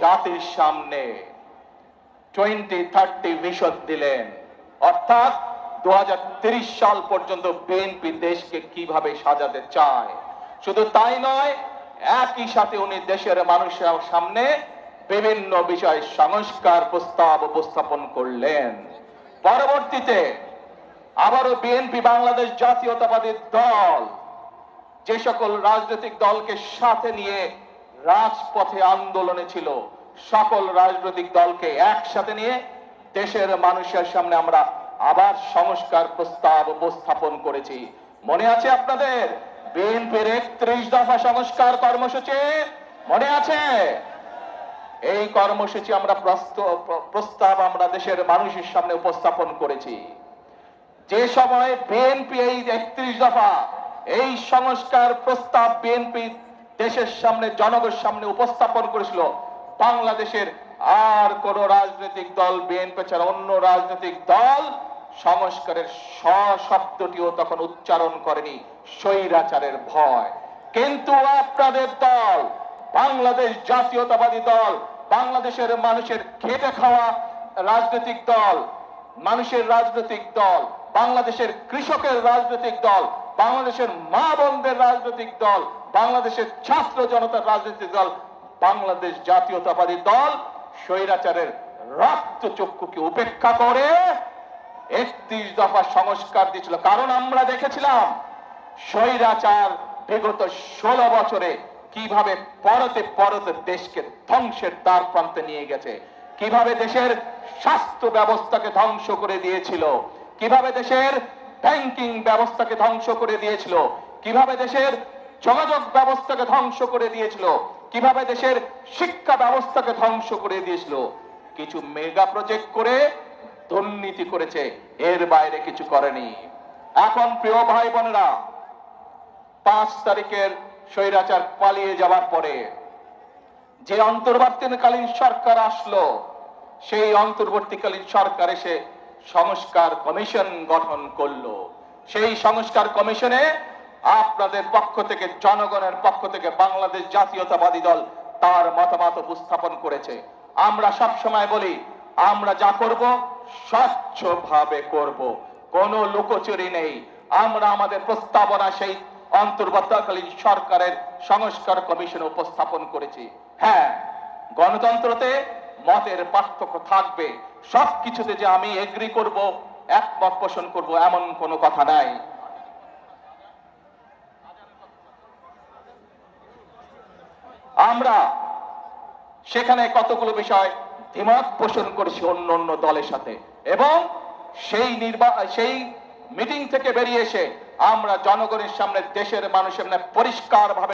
জাতির সামনে 2030 ভিশন দিলেন, অর্থাৎ 2030 সাল পর্যন্ত বিএনপি দেশকে কিভাবে সাজাতে চায়। শুধু তাই নয়, একই সাথে উনি দেশের মানুষের সামনে বিভিন্ন বিষয় সংস্কার প্রস্তাব উপস্থাপন করলেন। পরবর্তীতে আবারও বিএনপি বাংলাদেশ জাতীয়তাবাদী দল যে সকল রাজনৈতিক দলকে সাথে নিয়ে রাজপথে আন্দোলনে ছিল, সকল রাজনৈতিক দলকে একসাথে নিয়ে দেশের মানুষের সামনে আমরা আবার সংস্কার প্রস্তাব উপস্থাপন করেছি। মনে আছে আপনাদের বিএনপির 31 দফা সংস্কার কর্মসূচি? মনে আছে? এই কর্মসূচি আমরা প্রস্তাব আমরা দেশের মানুষের সামনে উপস্থাপন করেছি। যে সময় বিএনপি এই 31 দফা এই সংস্কার প্রস্তাব বিএনপি দেশের সামনে জনগণের সামনে উপস্থাপন করেছিল, বাংলাদেশের আর কোন রাজনৈতিক দল বিএনপি ছাড়া অন্য রাজনৈতিক দল সংস্কারের শব্দটিও তখন উচ্চারণ করেনি, স্বৈরাচারের ভয়। কিন্তু আপনাদের দল বাংলাদেশ জাতীয়তাবাদী দল, বাংলাদেশের মানুষের খেটে খাওয়া রাজনৈতিক দল, মানুষের রাজনৈতিক দল, বাংলাদেশের কৃষকের রাজনৈতিক দল, বাংলাদেশের মা বোনদের রাজনৈতিক দল, বাংলাদেশের ছাত্র জনতার রাজনৈতিক দল, বাংলাদেশ জাতীয়তাবাদী দল স্বৈরাচারের রক্তচক্ষুকে উপেক্ষা করে 31 দফা সংস্কার দিয়েছিল। কারণ আমরা দেখেছিলাম স্বৈরাচার বিগত 16 বছরে কিভাবে পরতে পরতে দেশকে ধ্বংসের দ্বার প্রান্তে নিয়ে গেছে, কিভাবে দেশের স্বাস্থ্য ব্যবস্থাকে ধ্বংস করে দিয়েছিল, কিভাবে দেশের ব্যাংকিং ব্যবস্থাকে ধ্বংস করে দিয়েছিল, কিভাবে দেশের যোগাযোগ ব্যবস্থাকে ধ্বংস করে দিয়েছিল, কিভাবে দেশের শিক্ষা ব্যবস্থাকে ধ্বংস করে দিয়েছিল। কিছু মেগা প্রজেক্ট করে দুর্নীতি করেছে, এর বাইরে কিছু করেনি। এখন প্রিয় ভাই বোনেরা, 5 তারিখের স্বৈরাচার পালিয়ে যাওয়ার পরে যে অন্তর্বর্তীকালীন সরকার আসলো, সেই অন্তর্বর্তীকালীন সরকার এসে সংস্কার কমিশন গঠন করলো। সেই সংস্কার কমিশনে আপনাদের পক্ষ থেকে, জনগণের পক্ষ থেকে বাংলাদেশ জাতীয়তাবাদী দল তার মতামত উপস্থাপন করেছে। আমরা সব সময় বলি, আমরা যা করব স্বচ্ছভাবে করব, কোনো লুকোচুরি নেই। আমরা আমাদের প্রস্তাবনা সেই অন্তর্বর্তীকালীন সরকারের সংস্কার কমিশনে উপস্থাপন করেছি। হ্যাঁ, গণতন্ত্রতে মতের পার্থক্য থাকবে, সবকিছুতে যে আমি এগ্রি করব, একমত পোষণ করব, এমন কোনো কথা নাই। আমরা সেখানে কতগুলো বিষয় দ্বিমত পোষণ করেছি অন্য অন্য দলের সাথে, এবং সেই মিটিং থেকে বেরিয়ে এসে আমরা জনগণের সামনে, দেশের মানুষের সামনে পরিষ্কার ভাবে